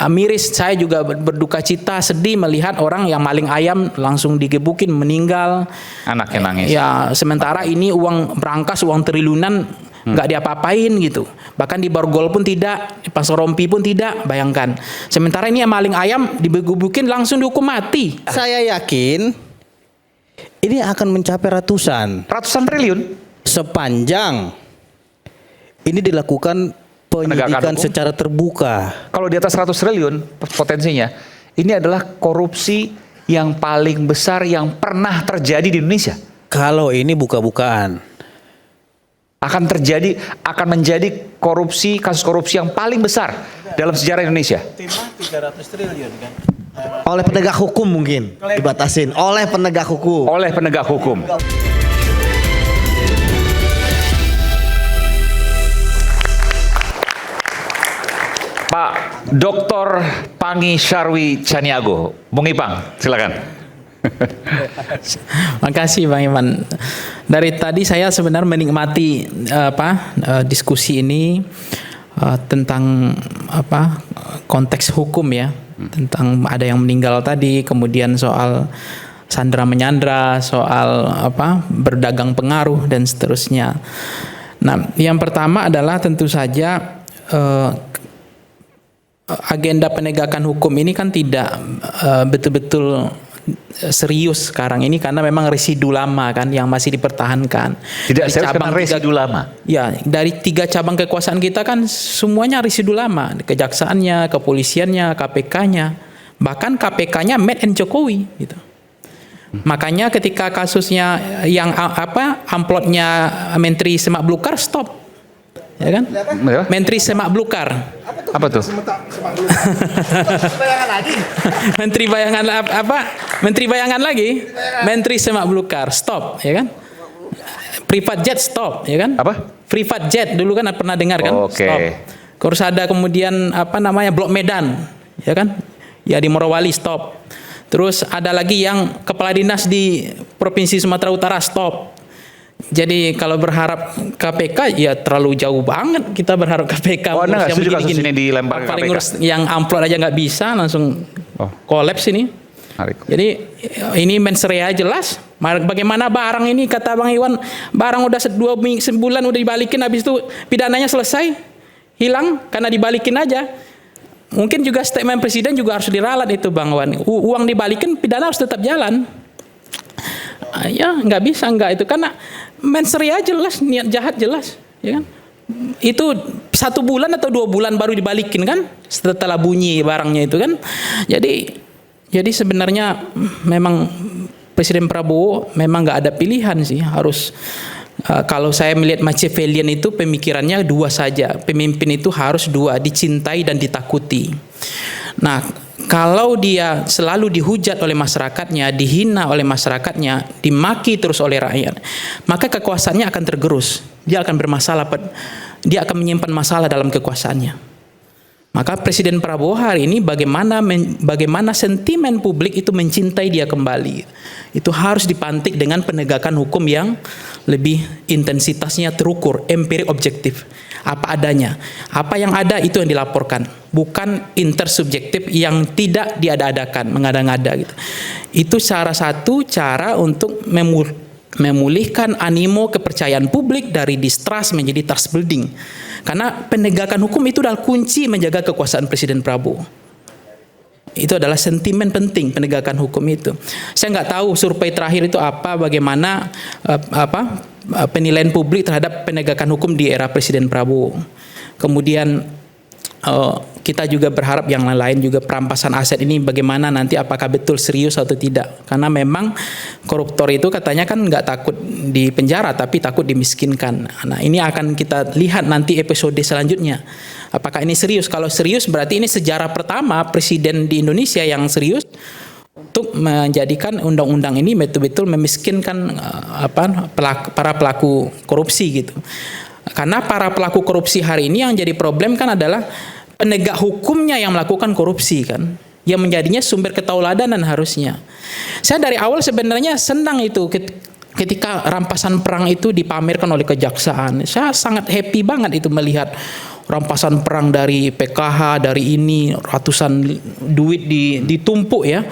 Miris, saya juga berduka cita, sedih melihat orang yang maling ayam langsung digebukin meninggal. Anaknya nangis. Ya, sementara ini uang berangkas, uang triliunan nggak diapa-apain gitu. Bahkan di Borgol pun tidak, di Pasar Rompi pun tidak, bayangkan. Sementara ini yang maling ayam digebukin langsung dihukum mati. Saya yakin ini akan mencapai Ratusan triliun. sepanjang ini dilakukan penyidikan hukum. secara terbuka. Kalau di atas 100 triliun potensinya, ini adalah korupsi yang paling besar yang pernah terjadi di Indonesia. Kalau ini buka-bukaan, akan menjadi kasus korupsi yang paling besar dalam sejarah Indonesia. timah 300 triliun kan. Oleh penegak hukum mungkin dibatasin oleh penegak hukum. Oleh penegak hukum. Pak Dr. Pangi Syarwi Caniago, Bung Ipang, silakan. Makasih Bang Iman. Dari tadi saya sebenarnya menikmati diskusi ini tentang konteks hukum ya, tentang ada yang meninggal tadi, kemudian soal sandera menyandra, soal berdagang pengaruh dan seterusnya. Nah, yang pertama adalah tentu saja agenda penegakan hukum ini kan tidak betul-betul serius sekarang ini karena memang residu lama kan yang masih dipertahankan. Tidak serius karena residu lama. Ya, dari 3 cabang kekuasaan kita kan semuanya residu lama, kejaksaannya, kepolisiannya, KPK-nya, bahkan KPK-nya made in Jokowi gitu. Makanya ketika kasusnya yang amplopnya Menteri Semak Belukar stop, ya kan? Menteri Semak Belukar. Apa tuh? Menteri bayangan Menteri bayangan lagi. Menteri Semak Belukar stop, ya kan? Privat jet stop, ya kan? Apa? Privat jet dulu kan pernah dengar kan? Oke. Stop. Terus ada kemudian Blok Medan, ya kan? Ya di Morowali stop. Terus ada lagi yang kepala dinas di Provinsi Sumatera Utara stop. Jadi kalau berharap KPK ya terlalu jauh banget kita berharap KPK. Oh, Anda nggak setuju kasus ini dilempar ke paling KPK? ngurus yang amplop aja nggak bisa langsung kolaps ini. Jadi ini mensrea jelas. Bagaimana barang ini kata Bang Iwan, barang udah sebulan udah dibalikin, habis itu pidananya selesai, hilang karena dibalikin aja. Mungkin juga statement presiden juga harus diralat itu Bang Iwan. Uang dibalikin, pidana harus tetap jalan. Ya nggak bisa itu karena mensrea jelas, niat jahat jelas, ya kan? Itu 1 bulan atau 2 bulan baru dibalikin kan setelah bunyi barangnya itu kan. Jadi sebenarnya memang Presiden Prabowo memang nggak ada pilihan sih, harus kalau saya melihat Machiavellian itu pemikirannya 2 saja, pemimpin itu harus 2, dicintai dan ditakuti. Nah, kalau dia selalu dihujat oleh masyarakatnya, dihina oleh masyarakatnya, dimaki terus oleh rakyat, maka kekuasaannya akan tergerus. Dia akan bermasalah, dia akan menyimpan masalah dalam kekuasaannya. Maka Presiden Prabowo hari ini bagaimana sentimen publik itu mencintai dia kembali. Itu harus dipantik dengan penegakan hukum yang lebih intensitasnya terukur, empirik objektif. Apa adanya. Apa yang ada itu yang dilaporkan. Bukan intersubjektif yang tidak diada-adakan, mengada-ngada gitu. Itu salah satu cara untuk memulihkan animo kepercayaan publik dari distrust menjadi trust building. Karena penegakan hukum itu adalah kunci menjaga kekuasaan Presiden Prabowo. Itu adalah sentimen penting penegakan hukum itu. Saya nggak tahu survei terakhir itu bagaimana penilaian publik terhadap penegakan hukum di era Presiden Prabowo. Kemudian kita juga berharap yang lain juga perampasan aset ini bagaimana nanti apakah betul serius atau tidak. Karena memang koruptor itu katanya kan nggak takut di penjara tapi takut dimiskinkan. Nah ini akan kita lihat nanti episode selanjutnya. Apakah ini serius? Kalau serius berarti ini sejarah pertama presiden di Indonesia yang serius untuk menjadikan undang-undang ini betul-betul memiskinkan para pelaku korupsi gitu. Karena para pelaku korupsi hari ini yang jadi problem kan adalah penegak hukumnya yang melakukan korupsi kan, yang menjadinya sumber ketauladanan harusnya. Saya dari awal sebenarnya senang itu ketika rampasan perang itu dipamerkan oleh kejaksaan. Saya sangat happy banget itu melihat rampasan perang dari PKH, dari ini ratusan duit ditumpuk ya.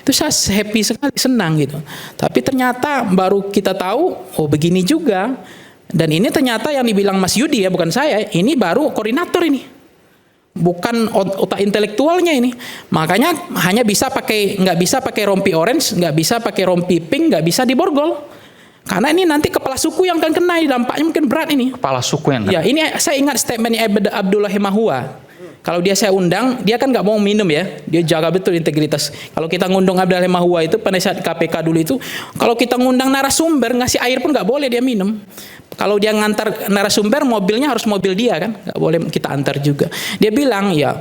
Itu saya happy sekali, senang gitu. Tapi ternyata baru kita tahu, oh begini juga. Dan ini ternyata yang dibilang Mas Yudi ya, bukan saya. Ini baru koordinator ini. Bukan otak intelektualnya ini. Makanya nggak bisa pakai rompi orange, nggak bisa pakai rompi pink, nggak bisa diborgol. Karena ini nanti kepala suku yang akan kena, dampaknya mungkin berat ini. Kepala suku yang kena. Ya, ini saya ingat statementnya Abdullah Hemahua. Kalau dia saya undang, dia kan nggak mau minum ya. Dia jaga betul integritas. Kalau kita ngundang Abdullah Hemahua itu penasihat KPK dulu itu, kalau kita ngundang narasumber ngasih air pun nggak boleh dia minum. Kalau dia ngantar narasumber, mobilnya harus mobil dia kan, nggak boleh kita antar juga. Dia bilang ya,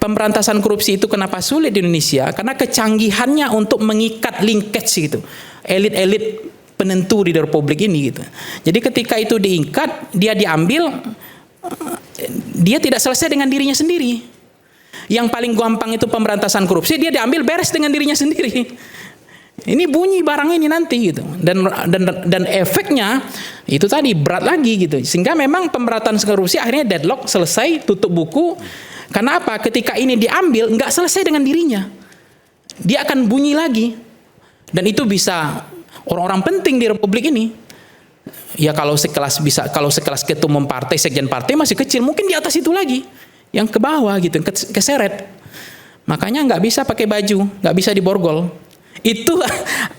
pemberantasan korupsi itu kenapa sulit di Indonesia? Karena kecanggihannya untuk mengikat linkage gitu, elit-elit penentu di Republik ini gitu. Jadi ketika itu diikat, dia diambil, dia tidak selesai dengan dirinya sendiri. Yang paling gampang itu pemberantasan korupsi, dia diambil beres dengan dirinya sendiri. Ini bunyi barang ini nanti gitu. Dan efeknya itu tadi berat lagi gitu. Sehingga memang pemberantasan korupsi akhirnya deadlock, selesai, tutup buku. Karena apa? Ketika ini diambil, nggak selesai dengan dirinya. Dia akan bunyi lagi. Dan itu bisa orang-orang penting di Republik ini. Ya kalau sekelas ketua umum partai, sekjen partai masih kecil, mungkin di atas itu lagi, yang ke bawah gitu, keseret. Makanya nggak bisa pakai baju, nggak bisa diborgol. Itu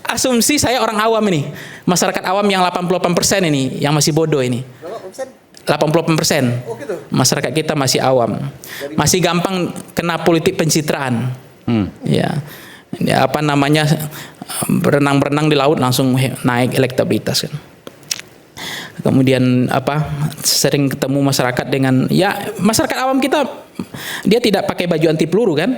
asumsi saya orang awam ini, masyarakat awam yang 88% ini, yang masih bodoh ini. 88%. Oh gitu. Masyarakat kita masih awam, masih gampang kena politik pencitraan. Ya, apa namanya, berenang-berenang di laut langsung naik elektabilitas kan. Kemudian sering ketemu masyarakat dengan ya masyarakat awam kita, dia tidak pakai baju anti peluru kan.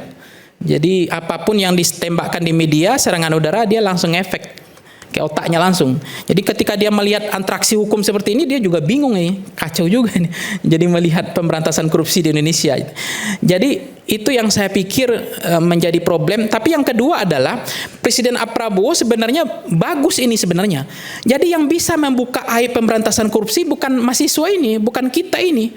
Jadi apapun yang ditembakkan di media serangan udara, dia langsung efek ke otaknya langsung. Jadi ketika dia melihat antraksi hukum seperti ini, dia juga bingung nih, kacau juga nih. Jadi melihat pemberantasan korupsi di Indonesia. Jadi itu yang saya pikir menjadi problem. Tapi yang kedua adalah Presiden Prabowo sebenarnya bagus ini sebenarnya. Jadi yang bisa membuka aib pemberantasan korupsi bukan mahasiswa ini, bukan kita ini.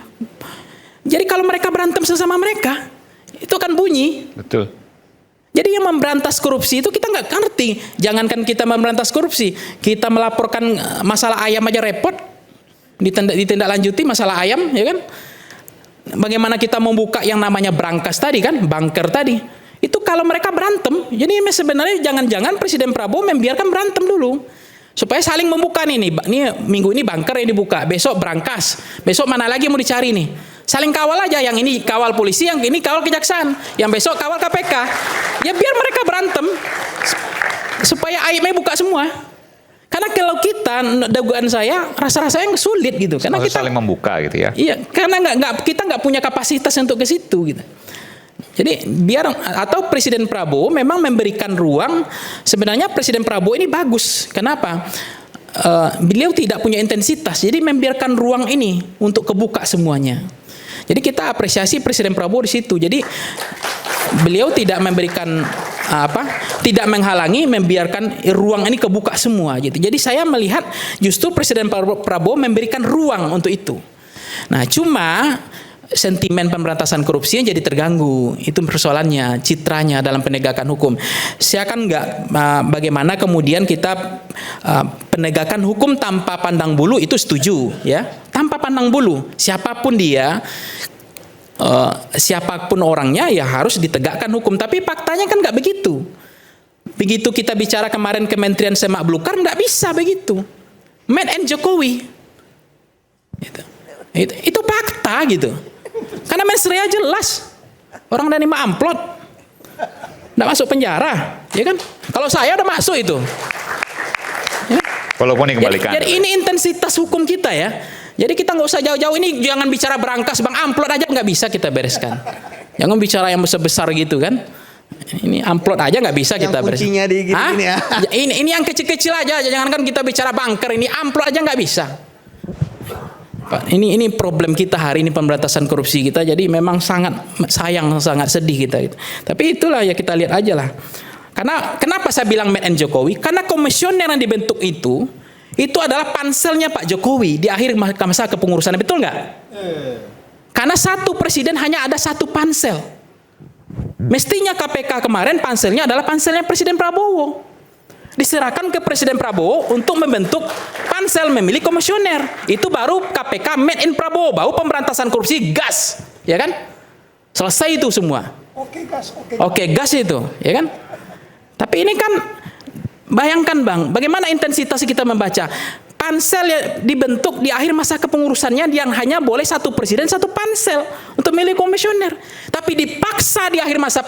Jadi kalau mereka berantem sesama mereka, itu akan bunyi. Betul. Jadi yang memberantas korupsi itu kita nggak ngerti. Jangankan kita memberantas korupsi, kita melaporkan masalah ayam aja repot, ditindaklanjuti masalah ayam, ya kan? Bagaimana kita membuka yang namanya brankas tadi kan, bunker tadi. Itu kalau mereka berantem, jadi sebenarnya jangan-jangan Presiden Prabowo membiarkan berantem dulu. Supaya saling membuka nih minggu ini bunker yang dibuka, besok brankas, besok mana lagi mau dicari nih. Saling kawal aja, yang ini kawal polisi, yang ini kawal kejaksaan, yang besok kawal KPK. Ya biar mereka berantem supaya aibnya buka semua. Karena kalau kita, dugaan saya, rasa-rasanya sulit gitu. Karena kita saling membuka gitu ya. Iya, karena kita nggak punya kapasitas untuk ke situ gitu. Jadi atau Presiden Prabowo memang memberikan ruang. Sebenarnya Presiden Prabowo ini bagus. Kenapa? Beliau tidak punya intensitas, jadi membiarkan ruang ini untuk kebuka semuanya. Jadi kita apresiasi Presiden Prabowo di situ. Jadi beliau tidak memberikan tidak menghalangi, membiarkan ruang ini kebuka semua gitu. Jadi saya melihat justru Presiden Prabowo memberikan ruang untuk itu. Nah, cuma sentimen pemberantasan korupsi yang jadi terganggu. Itu persoalannya, citranya dalam penegakan hukum. Saya kan bagaimana kemudian kita penegakan hukum tanpa pandang bulu, itu setuju ya. Tanpa pandang bulu, siapapun dia, siapapun orangnya ya harus ditegakkan hukum. Tapi faktanya kan nggak begitu. Begitu kita bicara kemarin Kementerian Semak Belukar, nggak bisa begitu. Made in Jokowi. Itu fakta gitu. Karena mensrea jelas, orang dari amplot, nggak masuk penjara, ya kan? Kalau saya udah masuk itu. Ya. Walaupun dikembalikan. Jadi ini intensitas hukum kita ya. Jadi kita nggak usah jauh-jauh ini, jangan bicara berangkas, bang amplot aja nggak bisa kita bereskan. Jangan bicara yang besar-besar gitu kan. Ini amplot aja nggak bisa kita bereskan. Kuncinya di gini ya. Ini yang kecil-kecil aja, jangan kan kita bicara bunker, ini amplot aja nggak bisa. Ini problem kita hari ini, pemberantasan korupsi kita. Jadi memang sangat sayang, sangat sedih kita gitu. Tapi itulah ya, kita lihat aja lah. Karena kenapa saya bilang made in Jokowi? Karena komisioner yang dibentuk itu adalah panselnya Pak Jokowi di akhir masa kepengurusannya, betul nggak? Karena satu presiden hanya ada satu pansel. Mestinya KPK kemarin panselnya adalah panselnya Presiden Prabowo. Diserahkan ke Presiden Prabowo untuk membentuk pansel memilih komisioner. Itu baru KPK made in Prabowo, baru pemberantasan korupsi gas, ya kan? Selesai itu semua. Oke, gas itu, ya kan? Tapi ini kan bayangkan Bang, bagaimana intensitas kita membaca. Pansel yang dibentuk di akhir masa kepengurusannya yang hanya boleh satu presiden satu pansel untuk milih komisioner. Tapi dipaksa di akhir masa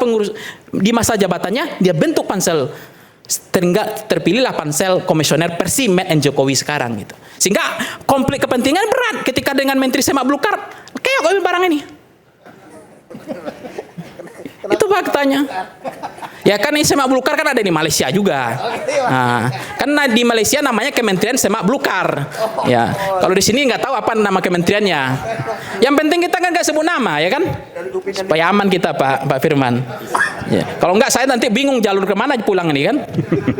di masa jabatannya dia bentuk pansel. Terpilihlah pansel komisioner versi Made in Jokowi sekarang gitu. Sehingga konflik kepentingan berat ketika dengan Menteri Semak Belukar. Keok barang ini. Itu faktanya. Ya kan ini Semak Belukar kan ada di Malaysia juga. Nah, karena di Malaysia namanya Kementerian Semak Belukar. Ya, kalau di sini nggak tahu apa nama kementeriannya. Yang penting kita kan nggak sebut nama, ya kan? Supaya aman kita Pak Firman. Ya. Kalau nggak saya nanti bingung jalur kemana pulang ini kan.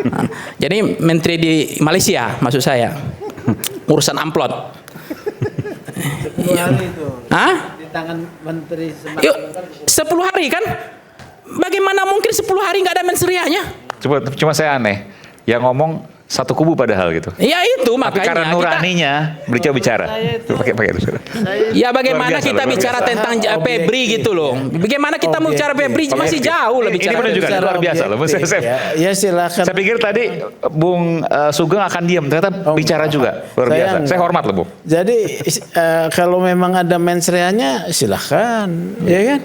Nah, jadi menteri di Malaysia maksud saya. Urusan amplop. 10 hari itu. Hah? Di tangan Menteri Semak. Yuk, 10 hari kan? Bagaimana mungkin 10 hari nggak ada menserianya? Cuma saya aneh. Yang ngomong satu kubu padahal gitu. Ya itu Tapi makanya. karena nuraninya beliau bicara. Pakai itu. Ya bagaimana Luar biasa, kita luar bicara biasa. tentang Febri gitu loh. Bagaimana kita mau bicara Febri masih jauh lah Ini bicara. menunjukkan Febri. luar biasa loh. Ya silakan. Saya pikir tadi Bung Sugeng akan diam, ternyata bicara juga. Luar biasa. Saya hormat loh, Bung. Jadi kalau memang ada mensreanya silahkan, ya kan?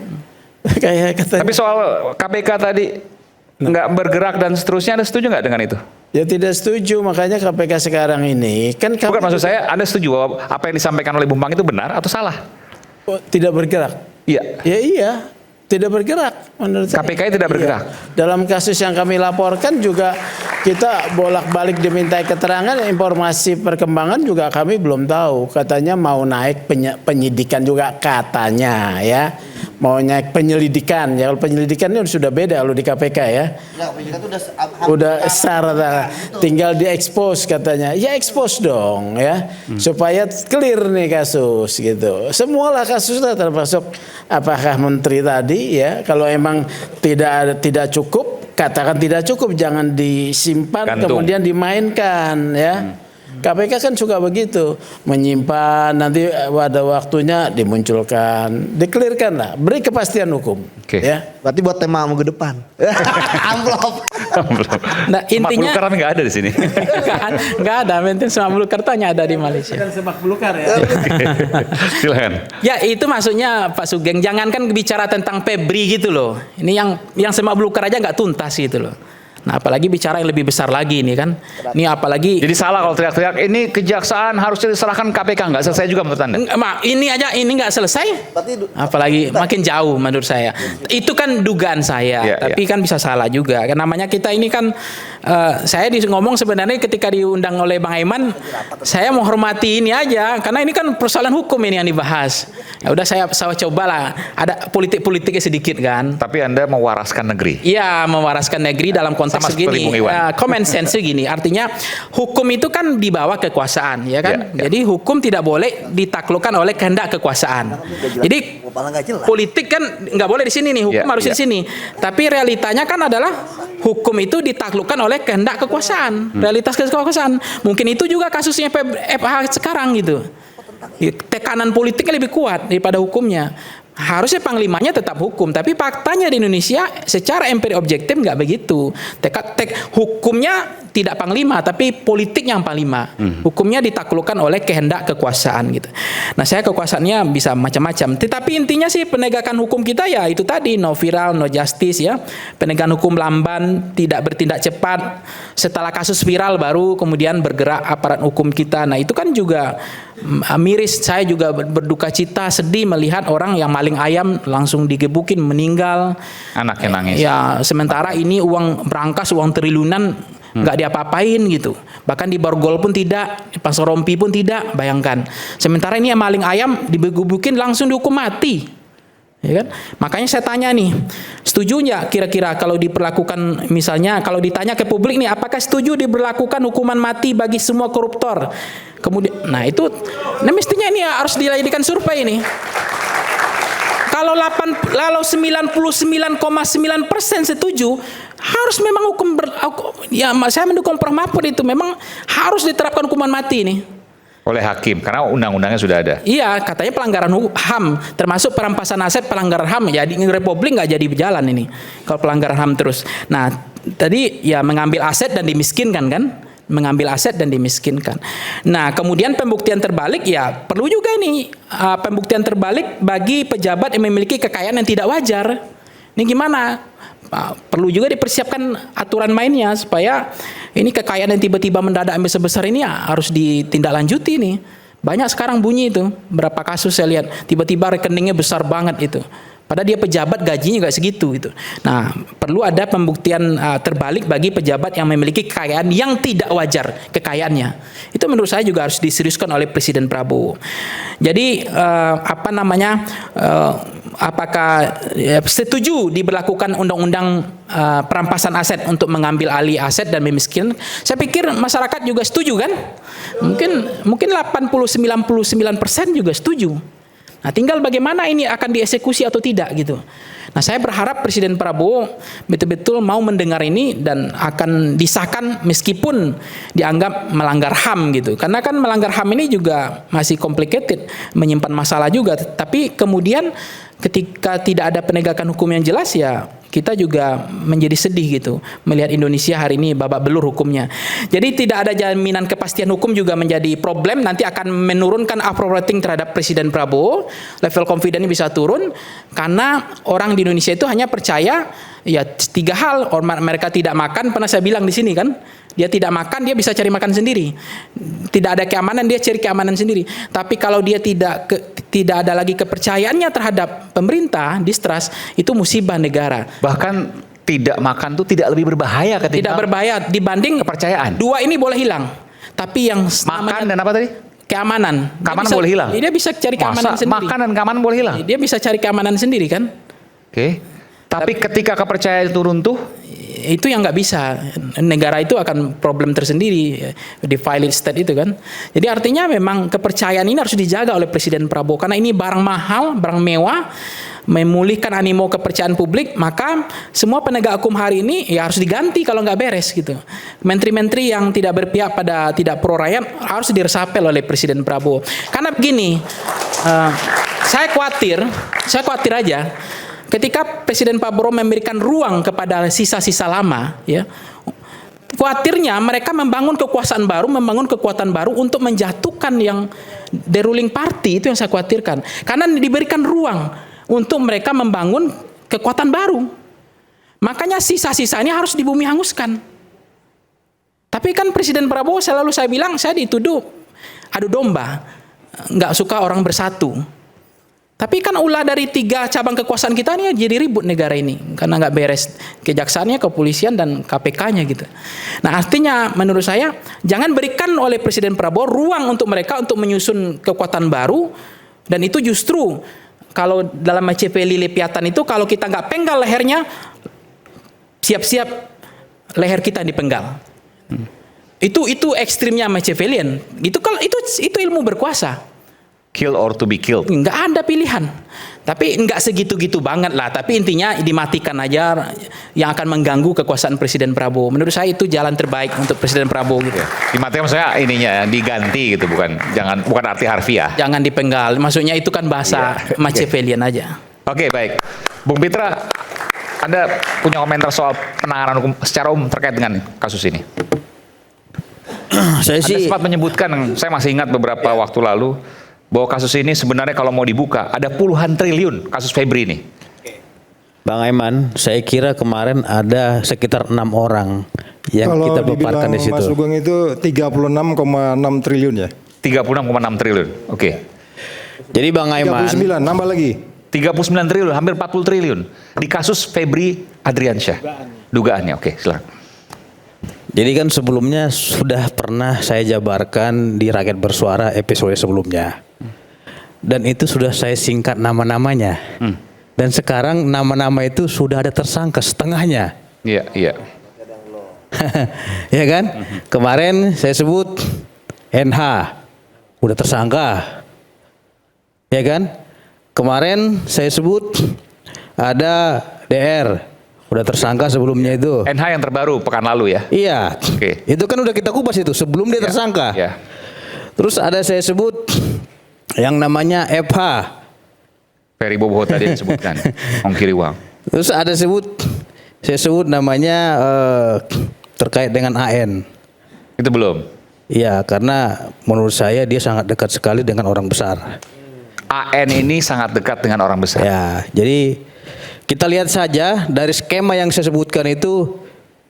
Kayak katanya. Tapi soal KPK tadi nggak bergerak dan seterusnya, Anda setuju nggak dengan itu? Ya tidak setuju, makanya KPK sekarang ini kan Bukan, maksud saya, Anda setuju bahwa apa yang disampaikan oleh Bung Bang itu benar atau salah? tidak bergerak. Iya. Ya iya, tidak bergerak menurut saya. KPK tidak bergerak. Iya. Dalam kasus yang kami laporkan juga kita bolak-balik dimintai keterangan, informasi perkembangan juga kami belum tahu. Katanya mau naik penyidikan juga katanya ya. Mau naik penyelidikan. Ya kalau penyelidikan ini sudah beda kalau di KPK ya. Udah syarat tinggal diekspos katanya. Ya ekspos dong ya. Supaya clear nih kasus gitu. Semualah kasusnya termasuk apakah menteri tadi ya. Kalau emang tidak cukup, katakan tidak cukup, jangan disimpan Gantung. kemudian dimainkan ya. KPK kan suka begitu, menyimpan nanti pada waktunya dimunculkan, declare-kan lah, beri kepastian hukum. Oke. Ya. Berarti buat tema minggu depan. Amplop. Nah, intinya Belukar nggak ada di sini. nggak ada. Menteri Semak Belukar hanya ada di Malaysia. Kan Semak Belukar ya. Silakan. Ya itu maksudnya Pak Sugeng, jangankan bicara tentang Febri gitu loh. Ini yang Semak Belukar aja nggak tuntas gitu loh. Nah apalagi bicara yang lebih besar lagi ini kan. Ini apalagi Jadi salah kalau teriak-teriak, ini kejaksaan harusnya diserahkan KPK, nggak selesai juga menurut Anda? ini nggak selesai. Apalagi makin jauh menurut saya. Itu kan dugaan saya, tapi kan bisa salah juga. Kan namanya kita ini kan saya ngomong sebenarnya ketika diundang oleh Bang Aiman, saya menghormati ini aja karena ini kan persoalan hukum ini yang dibahas. Ya udah saya cobalah ada politik-politiknya sedikit kan. Tapi Anda mewaraskan negeri. Iya, mewaraskan negeri dalam konteks Sama seperti segini. Bung Iwan. Common sense gini, artinya hukum itu kan di bawah kekuasaan, ya kan? Ya. Jadi hukum tidak boleh ditaklukkan oleh kehendak kekuasaan. Jadi politik kan nggak boleh di sini nih, hukum harus di sini. Tapi realitanya kan adalah hukum itu ditaklukkan oleh kehendak kekuasaan, realitas kekuasaan. Mungkin itu juga kasusnya FH sekarang gitu. Tekanan politiknya lebih kuat daripada hukumnya. Harusnya panglimanya tetap hukum, tapi faktanya di Indonesia secara empirik objektif nggak begitu. Hukumnya tidak panglima, tapi politik yang panglima. Hukumnya ditaklukkan oleh kehendak kekuasaan gitu. Nah, saya kekuasaannya bisa macam-macam. Tetapi intinya sih penegakan hukum kita ya itu tadi, no viral, no justice ya. Penegakan hukum lamban, tidak bertindak cepat. Setelah kasus viral baru kemudian bergerak aparat hukum kita. Nah, itu kan juga miris. Saya juga berduka cita, sedih melihat orang yang maling ayam langsung digebukin meninggal. Anaknya nangis. Ya, sementara ini uang berangkas, uang triliunan nggak diapa-apain gitu. Bahkan di borgol pun tidak, pasar rompi pun tidak. Bayangkan. Sementara ini yang maling ayam digebukin langsung dihukum mati. Ya kan? Makanya saya tanya nih, setuju nggak kira-kira kalau diperlakukan, misalnya kalau ditanya ke publik nih, apakah setuju diberlakukan hukuman mati bagi semua koruptor? Kemudian, nah itu, nah mestinya ini harus dijadikan survei ini. kalau 99,9% setuju, harus memang ya saya mendukung Prof Mahfud itu memang harus diterapkan hukuman mati ini. Oleh hakim, karena undang-undangnya sudah ada. Iya, katanya pelanggaran HAM, termasuk perampasan aset, pelanggaran HAM. Jadi Republik nggak jadi berjalan ini kalau pelanggaran HAM terus. Nah, tadi ya mengambil aset dan dimiskinkan kan? Mengambil aset dan dimiskinkan. Nah, kemudian pembuktian terbalik ya perlu juga ini pembuktian terbalik bagi pejabat yang memiliki kekayaan yang tidak wajar. Ini gimana? Perlu juga dipersiapkan aturan mainnya supaya ini kekayaan yang tiba-tiba mendadak besar-besar ini ya harus ditindaklanjuti nih. Banyak sekarang bunyi itu, berapa kasus saya lihat tiba-tiba rekeningnya besar banget itu. Padahal dia pejabat gajinya nggak segitu gitu. Nah, perlu ada pembuktian terbalik bagi pejabat yang memiliki kekayaan yang tidak wajar kekayaannya. Itu menurut saya juga harus diseriuskan oleh Presiden Prabowo. Jadi apakah setuju diberlakukan undang-undang perampasan aset untuk mengambil alih aset dan memiskinkan? Saya pikir masyarakat juga setuju kan? Mungkin 80-99% juga setuju. Nah, tinggal bagaimana ini akan dieksekusi atau tidak gitu. Nah, saya berharap Presiden Prabowo betul-betul mau mendengar ini dan akan disahkan meskipun dianggap melanggar HAM gitu. Karena kan melanggar HAM ini juga masih complicated, menyimpan masalah juga. Tapi kemudian ketika tidak ada penegakan hukum yang jelas ya kita juga menjadi sedih gitu melihat Indonesia hari ini babak belur hukumnya. Jadi tidak ada jaminan kepastian hukum juga menjadi problem, nanti akan menurunkan approval rating terhadap Presiden Prabowo, level confidence bisa turun karena orang di Indonesia itu hanya percaya ya 3 hal. Mereka tidak makan, pernah saya bilang di sini kan, dia tidak makan dia bisa cari makan sendiri. Tidak ada keamanan dia cari keamanan sendiri. Tapi kalau dia tidak ada lagi kepercayaannya terhadap pemerintah, distrust, itu musibah negara. Bahkan tidak makan tuh tidak lebih berbahaya ketimbang tidak berbahaya dibanding kepercayaan. 2 ini boleh hilang. Tapi yang makan dan apa tadi? Keamanan. Keamanan boleh hilang. Dia bisa cari keamanan sendiri. Makan dan keamanan boleh hilang. Dia bisa cari keamanan sendiri kan? Oke. Tapi ketika kepercayaan itu runtuh, itu yang nggak bisa. Negara itu akan problem tersendiri di violent state itu kan. Jadi artinya memang kepercayaan ini harus dijaga oleh Presiden Prabowo karena ini barang mahal, barang mewah, memulihkan animo kepercayaan publik, maka semua penegak hukum hari ini ya harus diganti kalau nggak beres gitu. Menteri-menteri yang tidak berpihak pada tidak pro rakyat harus diresapel oleh Presiden Prabowo. Karena begini, saya khawatir aja. Ketika Presiden Prabowo memberikan ruang kepada sisa-sisa lama, ya, khawatirnya mereka membangun kekuasaan baru, membangun kekuatan baru untuk menjatuhkan yang the ruling party, itu yang saya khawatirkan. Karena diberikan ruang untuk mereka membangun kekuatan baru. Makanya sisa-sisanya harus dibumi hanguskan. Tapi kan Presiden Prabowo selalu saya bilang, saya dituduh adu domba, nggak suka orang bersatu. Tapi kan ulah dari 3 cabang kekuasaan kita ini jadi ribut negara ini karena nggak beres kejaksaannya, kepolisian dan KPK-nya gitu. Nah artinya menurut saya jangan berikan oleh Presiden Prabowo ruang untuk mereka untuk menyusun kekuatan baru, dan itu justru kalau dalam Machiavelli Leviathan itu kalau kita nggak penggal lehernya, siap-siap leher kita dipenggal. Itu ekstrimnya Machiavellian. Itu ilmu berkuasa. Kill or to be killed. Nggak ada pilihan. Tapi nggak segitu-gitu banget lah. Tapi intinya dimatikan aja yang akan mengganggu kekuasaan Presiden Prabowo. Menurut saya itu jalan terbaik untuk Presiden Prabowo gitu. Dimatikan maksudnya ininya diganti gitu, bukan arti harfiah. Jangan dipenggal. Maksudnya itu kan bahasa Machiavellian aja. Oke, baik. Bung Pitra, Anda punya komentar soal penanganan hukum secara umum terkait dengan kasus ini? Saya Anda sempat menyebutkan, saya masih ingat beberapa waktu lalu, bahwa kasus ini sebenarnya kalau mau dibuka ada puluhan triliun kasus Febri ini. Bang Aiman, saya kira kemarin ada sekitar 6 orang yang kalau kita paparkan di situ. Mas Sugeng itu 36,6 triliun ya? 36,6 triliun. Oke. Jadi Bang Aiman, 39, nambah lagi. 39 triliun, hampir 40 triliun di kasus Febri Adriansyah. Dugaannya. Oke, silakan. jadi kan sebelumnya sudah pernah saya jabarkan di Rakyat Bersuara episode sebelumnya. Dan itu sudah saya singkat nama-namanya. Dan sekarang nama-nama itu sudah ada tersangka setengahnya. Iya, iya. Ya kan? Kemarin saya sebut NH udah tersangka. Ya kan? kemarin saya sebut ada DR, udah tersangka sebelumnya itu. NH yang terbaru pekan lalu ya. Iya, Oke. itu kan udah kita kupas itu sebelum dia tersangka. Ya. Terus ada saya sebut yang namanya FH. Ferry Boboho tadi yang disebutkan. Ong Kiri Wang. Terus ada saya sebut namanya terkait dengan AN. Itu belum. Iya, karena menurut saya dia sangat dekat sekali dengan orang besar. AN ini sangat dekat dengan orang besar. Ya, jadi kita lihat saja dari skema yang saya sebutkan itu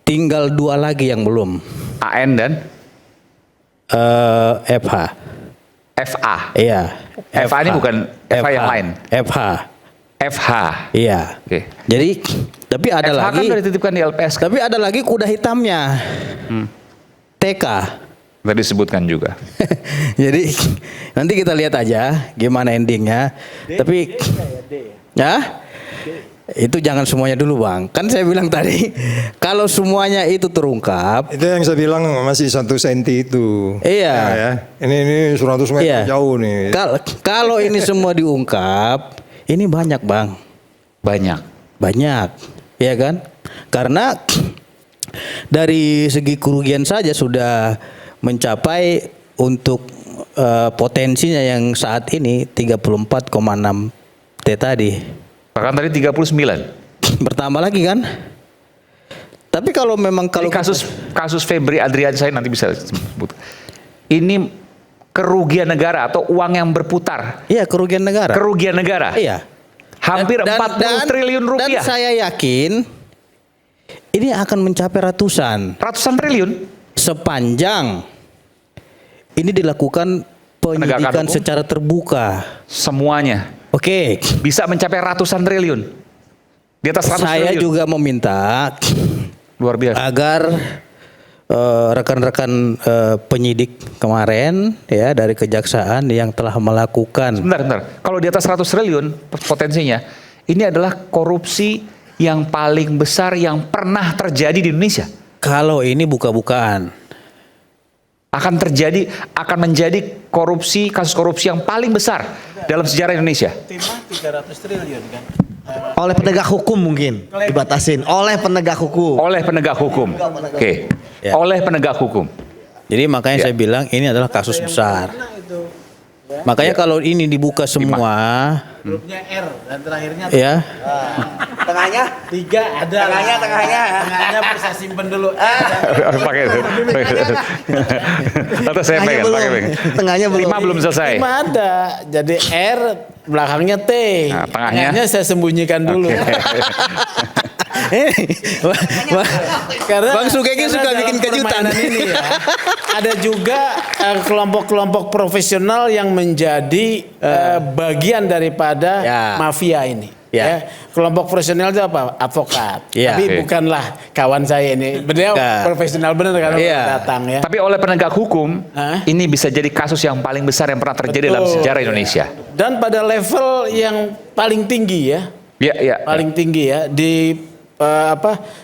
tinggal 2 lagi yang belum. AN dan FH. FA. Iya. FA ini bukan FA yang lain. FH. FH. Iya. Oke. Jadi tapi ada FH lagi. kan udah dititipkan di LPS. Tapi ada lagi kuda hitamnya. TK. Tadi disebutkan juga. Jadi nanti kita lihat aja gimana endingnya. Tapi ya itu jangan semuanya dulu bang. Kan saya bilang tadi kalau semuanya itu terungkap. Itu yang saya bilang masih 1 senti itu. Iya. Ya. Ini 100 meter Iya. jauh nih. Kalau ini semua diungkap, ini banyak bang. Banyak, ya kan? Karena dari segi kerugian saja sudah mencapai untuk potensinya yang saat ini 34,6 T tadi. Bahkan tadi 39. Bertambah lagi kan? Tapi kalau memang Jadi kasus Febri Adriansyah nanti bisa disebut. Ini kerugian negara atau uang yang berputar. iya kerugian negara. Kerugian negara. Iya. Hampir 40 triliun rupiah. Dan saya yakin ini akan mencapai ratusan Triliun. sepanjang ini dilakukan penyidikan hukum. secara terbuka. Semuanya Oke, bisa mencapai ratusan triliun. Di atas 100 saya triliun. juga meminta Luar biasa. agar rekan-rekan penyidik kemarin ya dari kejaksaan yang telah melakukan Bentar. Kalau di atas 100 triliun potensinya, ini adalah korupsi yang paling besar yang pernah terjadi di Indonesia. kalau ini buka-bukaan. Akan menjadi kasus korupsi yang paling besar dalam sejarah Indonesia. Timah 300 triliun kan. Oleh penegak hukum mungkin dibatasin. Oleh penegak hukum. Oleh penegak hukum. Oke. Ya. Oleh penegak hukum. Jadi makanya Ya. saya bilang ini adalah kasus besar. Makanya kalau ini dibuka semua, Grupnya R dan terakhirnya ya Tengahnya? 3 ada. Tengahnya bisa simpen dulu. Pakai itu. Atau saya Tengahnya pengen belum. pakai. Tengahnya belum. 5 belum selesai. Timah ada. Jadi R belakangnya T. Nah, tengahnya? saya sembunyikan dulu. Karena Bang Sugeng suka dalam bikin kejutan. permainan ini ya, ada juga kelompok-kelompok profesional yang menjadi bagian daripada Ya. mafia ini. Ya. Ya. Kelompok profesional itu apa? Advokat. Ya. Tapi Oke. bukanlah kawan saya ini. Beliau Enggak. profesional benar karena Iya. datang ya. Tapi oleh penegak hukum, Hah? ini bisa jadi kasus yang paling besar yang pernah terjadi dalam Betul. sejarah Indonesia. Dan pada level yang paling tinggi ya. Ya. Paling tinggi ya di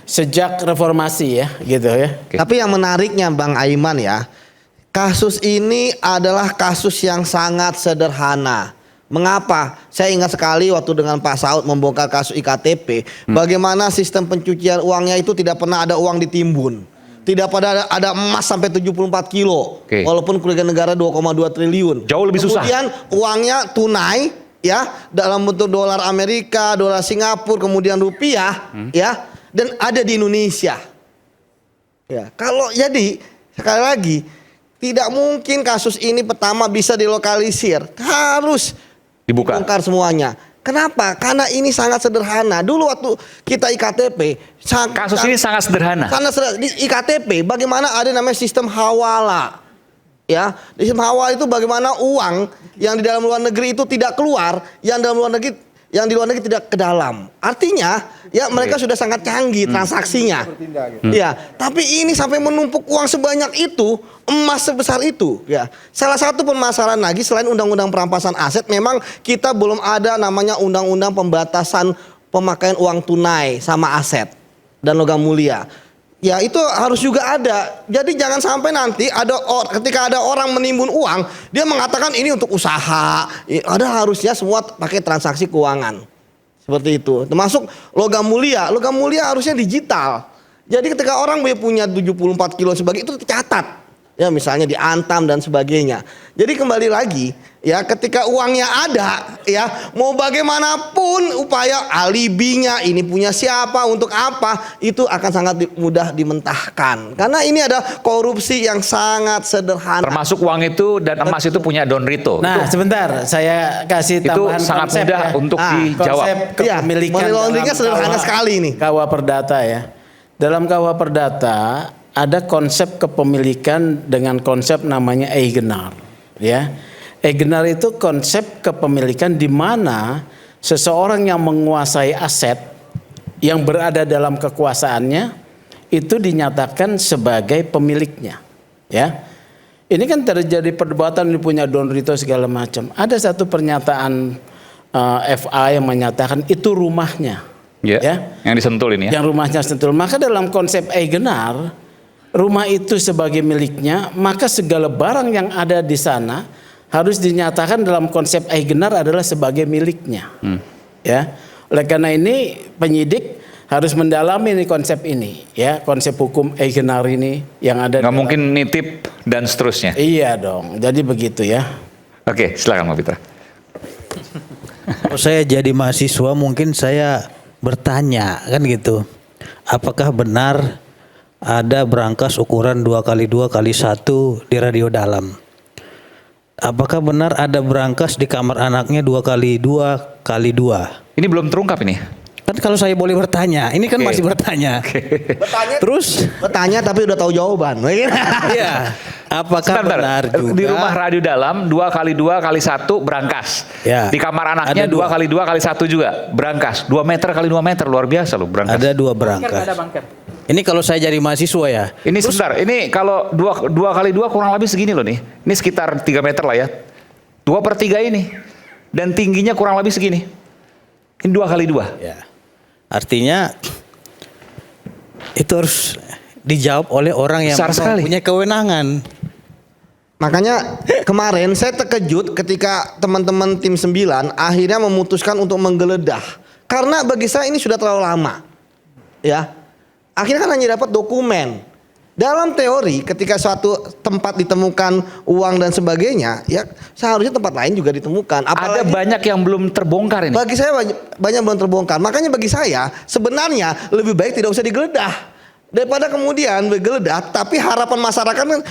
sejak reformasi ya gitu ya. Oke. Tapi yang menariknya Bang Aiman ya, kasus ini adalah kasus yang sangat sederhana. Mengapa? Saya ingat sekali waktu dengan Pak Saud membongkar kasus IKTP, bagaimana sistem pencucian uangnya itu tidak pernah ada uang ditimbun. Tidak pada ada emas sampai 74 kilo. Oke. Walaupun kerugian negara 2,2 triliun. Jauh lebih susah. Kemudian uangnya tunai ya dalam bentuk dolar Amerika, dolar Singapura, kemudian rupiah ya, dan ada di Indonesia. Ya, kalau jadi sekali lagi tidak mungkin kasus ini pertama bisa dilokalisir, harus Dibuka. dibongkar semuanya. Kenapa? Karena ini sangat sederhana. Dulu waktu kita IKTP, Kasus ini sangat sederhana. karena di IKTP bagaimana ada namanya sistem hawala. Ya, sistem hawala itu bagaimana uang yang di dalam luar negeri itu tidak keluar, yang di luar negeri tidak ke dalam. Artinya, ya mereka sudah sangat canggih transaksinya. Ya, tapi ini sampai menumpuk uang sebanyak itu, emas sebesar itu, ya. Salah satu permasalahan lagi selain undang-undang perampasan aset, memang kita belum ada namanya undang-undang pembatasan pemakaian uang tunai sama aset dan logam mulia. ya itu harus juga ada. Jadi jangan sampai nanti ketika ada orang menimbun uang, dia mengatakan ini untuk usaha. Ada harusnya semua pakai transaksi keuangan. Seperti itu. Termasuk logam mulia. Logam mulia harusnya digital. Jadi ketika orang punya 74 kilo sebagai itu tercatat. Ya misalnya di Antam dan sebagainya. Jadi kembali lagi ya, ketika uangnya ada ya, mau bagaimanapun upaya alibinya ini punya siapa untuk apa, itu akan sangat mudah dimentahkan. Karena ini ada korupsi yang sangat sederhana. Termasuk uang itu dan emas itu punya Don Rito. Nah, sebentar, saya kasih Itu tambahan sangat konsep mudah ya. untuk dijawab. Konsep kepemilikan money laundering-nya dalam sederhana sekali nih. KUA Perdata ya. Dalam KUA Perdata ada konsep kepemilikan dengan konsep namanya eigenar, ya. Eigenar itu konsep kepemilikan di mana seseorang yang menguasai aset yang berada dalam kekuasaannya itu dinyatakan sebagai pemiliknya, ya. Ini kan terjadi perdebatan ini punya Don Rito segala macam. Ada satu pernyataan FA yang menyatakan itu rumahnya, ya. Yang disentul ini ya. Yang rumahnya sentul. Maka dalam konsep eigenar, rumah itu sebagai miliknya, maka segala barang yang ada di sana harus dinyatakan dalam konsep eigenar adalah sebagai miliknya. Ya. Oleh karena ini penyidik harus mendalami ini konsep ini, ya, konsep hukum eigenar ini yang ada. Nggak mungkin nitip dan seterusnya. Iya dong. Jadi begitu ya. Oke, silakan Pak Pitra. Kalau saya jadi mahasiswa mungkin saya bertanya kan gitu. Apakah benar ada brankas ukuran 2x2x1 di radio dalam? Apakah benar ada brankas di kamar anaknya 2x2x2? Ini belum terungkap ini. Kan kalau saya boleh bertanya, ini kan masih bertanya. Terus Bertanya tapi udah tahu jawaban. iya, apakah Sebentar, benar juga di rumah radio dalam 2x2x1 brankas. Ya. Di kamar anaknya Ada dua. 2x2x1 juga brankas. 2 meter kali 2 meter, luar biasa loh brankas. ada 2 brankas? Ini kalau saya jadi mahasiswa ya. Ini sebentar, ini kalau 2x2 kurang lebih segini loh nih. Ini sekitar 3 meter lah ya. 2/3 ini. Dan tingginya kurang lebih segini. Ini 2x2. Ya. Artinya itu harus dijawab oleh orang yang Besar sekali. punya kewenangan. Makanya kemarin saya terkejut ketika teman-teman tim 9 akhirnya memutuskan untuk menggeledah. Karena bagi saya ini sudah terlalu lama. Ya. Akhirnya kan hanya dapat dokumen. Dalam teori ketika suatu tempat ditemukan uang dan sebagainya, ya seharusnya tempat lain juga ditemukan. Ada banyak yang belum terbongkar ini. Bagi saya banyak belum terbongkar. Makanya bagi saya sebenarnya lebih baik tidak usah digeledah daripada kemudian digeledah. Tapi harapan masyarakat kan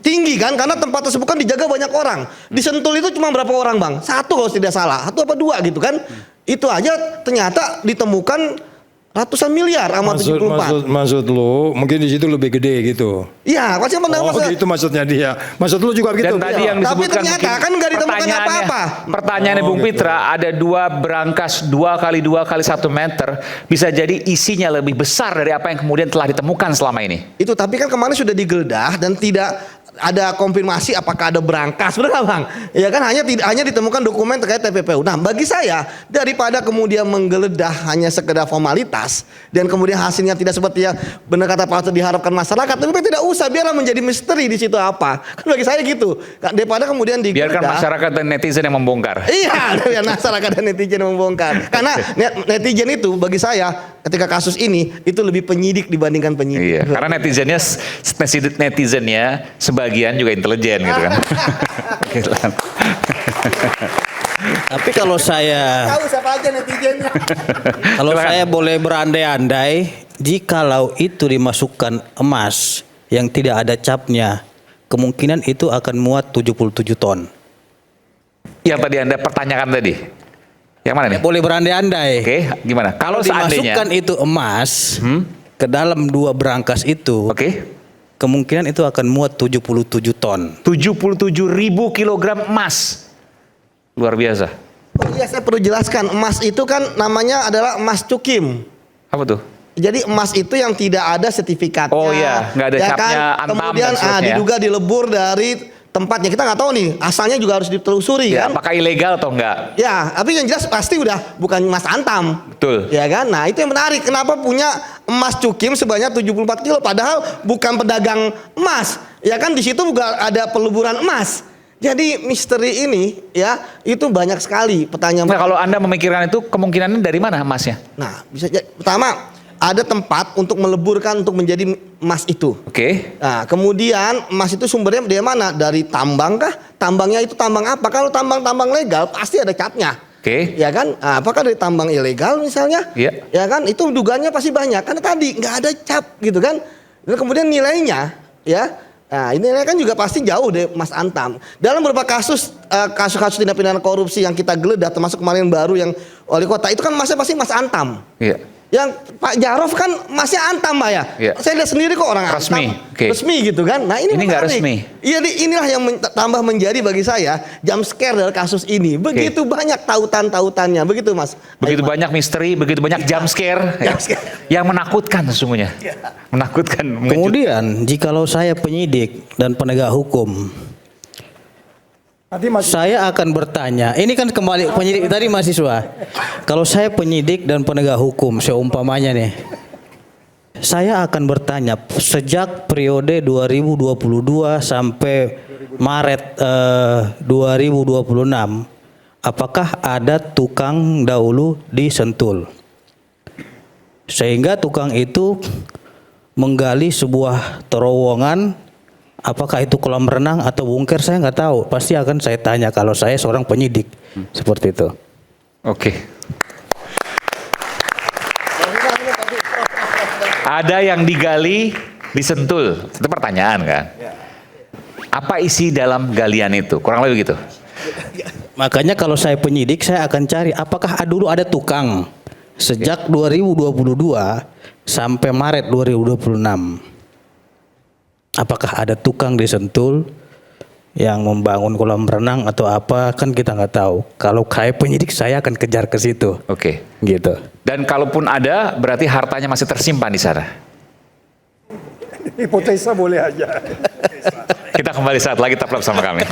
tinggi kan, karena tempat tersebut kan dijaga banyak orang. Di Sentul itu cuma berapa orang bang? 1 kalau tidak salah, 1 apa 2 gitu kan? Itu aja ternyata ditemukan ratusan miliar sama 74. Maksud lu mungkin di situ lebih gede gitu. Iya, pasti Oh gitu maksudnya dia. Maksud lu juga begitu. Dan tadi yang Tapi disebutkan ternyata kan nggak ditemukan apa-apa. Pertanyaannya Bung Pitra, ada 2 brankas 2x2x1 meter, bisa jadi isinya lebih besar dari apa yang kemudian telah ditemukan selama ini. Itu tapi kan kemarin sudah digeledah dan tidak ada konfirmasi apakah ada brankas, benar nggak bang? Ya kan hanya ditemukan dokumen terkait TPPU. Nah bagi saya daripada kemudian menggeledah hanya sekedar formalitas dan kemudian hasilnya tidak seperti yang benar kata Pak Arthur diharapkan masyarakat, tapi tidak usah, biarlah menjadi misteri di situ apa. Kan bagi saya gitu. Daripada kemudian digeledah. Biarkan masyarakat dan netizen yang membongkar. Iya, biar masyarakat dan netizen yang membongkar. Karena netizen itu bagi saya ketika kasus ini itu lebih penyidik dibandingkan penyidik. Iya, karena netizennya sebagian juga intelijen gitu kan. Gitu kan. Tapi kalau saya Tahu siapa aja netizennya. Kalau Silakan. saya boleh berandai-andai, jikalau itu dimasukkan emas yang tidak ada capnya, kemungkinan itu akan muat 77 ton. Yang tadi Anda pertanyakan tadi. Yang mana nih? Boleh berandai-andai. Oke, gimana? Kalau seandainya dimasukkan itu emas ke dalam 2 brankas itu, Oke. kemungkinan itu akan muat 77 ton. 77.000 kilogram emas. Luar biasa. Oh iya, saya perlu jelaskan, emas itu kan namanya adalah emas cukim. Apa tuh? Jadi emas itu yang tidak ada sertifikatnya. Oh iya, nggak ada capnya, Antam Kemudian dan seterusnya ya. diduga dilebur dari tempatnya. Kita nggak tahu nih, asalnya juga harus ditelusuri Ya, kan. apakah ilegal atau enggak? Ya, tapi yang jelas pasti udah bukan emas Antam. Betul. Ya kan? Nah, itu yang menarik. Kenapa punya emas cukim sebanyak 74 kilo padahal bukan pedagang emas. Ya kan di situ juga ada peleburan emas. Jadi misteri ini ya itu banyak sekali pertanyaan. Nah, kalau Anda memikirkan itu kemungkinannya dari mana emasnya? Nah, bisa jadi pertama ada tempat untuk meleburkan untuk menjadi emas itu. Oke. Nah, kemudian emas itu sumbernya dari mana? Dari tambang kah? Tambangnya itu tambang apa? Kalau tambang-tambang legal pasti ada capnya. Oke. Ya kan? Nah, apakah dari tambang ilegal misalnya? Iya. Ya kan? Itu dugaannya pasti banyak. Karena tadi nggak ada cap gitu kan. Dan kemudian nilainya ya. Nah, ini kan juga pasti jauh dari Mas Antam. Dalam beberapa kasus kasus tindak pidana korupsi yang kita geledah termasuk kemarin baru yang wali kota itu kan masnya pasti Mas Antam. Iya. Yang Pak Jarov kan masnya Antam Pak ya. Iya. Saya lihat sendiri kok orang Resmi, Antam. oke. Resmi gitu kan. Nah ini Ini nggak menarik. resmi. Iya inilah yang tambah menjadi bagi saya jump scare dari kasus ini. Begitu banyak tautan-tautannya. Begitu Mas. Begitu Ayo, Mas. banyak misteri, begitu banyak jump scare, ya. Jump scare. Yang menakutkan sesungguhnya. Menakutkan. mengejutkan. Kemudian jikalau saya penyidik dan penegak hukum, saya akan bertanya, ini kan kembali penyidik tadi mahasiswa. Kalau saya penyidik dan penegak hukum seumpamanya nih, saya akan bertanya sejak periode 2022 sampai Maret 2026, apakah ada tukang dahulu di Sentul? Sehingga tukang itu menggali sebuah terowongan. Apakah itu kolam renang atau bunker saya nggak tahu. Pasti akan saya tanya kalau saya seorang penyidik seperti itu. Oke. Ada yang digali di Sentul. Itu pertanyaan kan? Apa isi dalam galian itu? Kurang lebih gitu. Makanya kalau saya penyidik saya akan cari apakah dulu ada tukang sejak 2022 sampai Maret 2026. Apakah ada tukang di Sentul yang membangun kolam renang atau apa, kan kita nggak tahu. Kalau saya penyidik saya akan kejar ke situ. Oke. Gitu. Dan kalaupun ada, berarti hartanya masih tersimpan di sana. Hipotesa boleh aja. Kita kembali saat lagi tetap bersama kami.